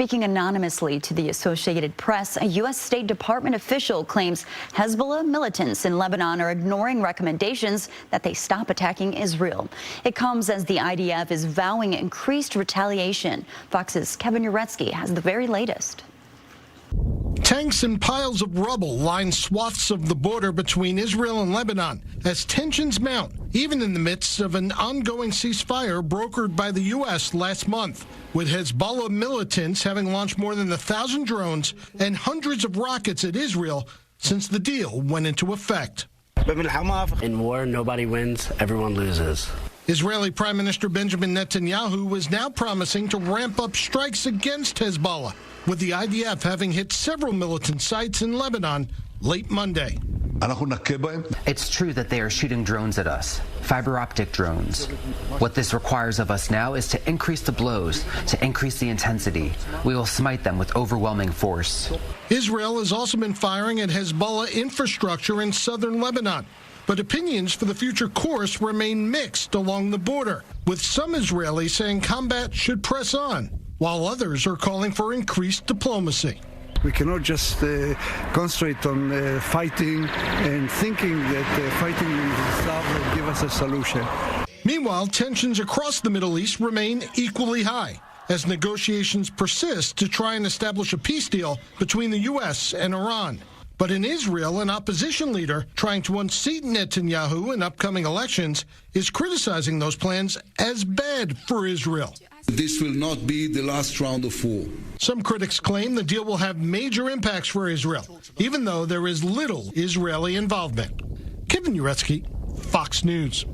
speaking anonymously to the Associated Press, a U.S. State Department official claims Hezbollah militants in Lebanon are ignoring recommendations that they stop attacking Israel. It comes as the IDF is vowing increased retaliation. Fox's Kevin Uretsky has the very latest. Tanks and piles of rubble line swaths of the border between Israel and Lebanon as tensions mount, even in the midst of an ongoing ceasefire brokered by the U.S. last month, with Hezbollah militants having launched more than 1,000 drones and hundreds of rockets at Israel since the deal went into effect. In war, nobody wins, everyone loses. Israeli Prime Minister Benjamin Netanyahu is now promising to ramp up strikes against Hezbollah, with the IDF having hit several militant sites in Lebanon late Monday. It's true that they are shooting drones at us, fiber optic drones. What this requires of us now is to increase the blows, to increase the intensity. We will smite them with overwhelming force. Israel has also been firing at Hezbollah infrastructure in southern Lebanon. But opinions for the future course remain mixed along the border, with some Israelis saying combat should press on, while others are calling for increased diplomacy. We cannot just concentrate on fighting and thinking that fighting in Islam will give us a solution. Meanwhile, tensions across the Middle East remain equally high as negotiations persist to try and establish a peace deal between the U.S. and Iran. But in Israel, an opposition leader trying to unseat Netanyahu in upcoming elections is criticizing those plans as bad for Israel. This will not be the last round of war. Some critics claim the deal will have major impacts for Israel, even though there is little Israeli involvement. Kevin Uretsky, Fox News.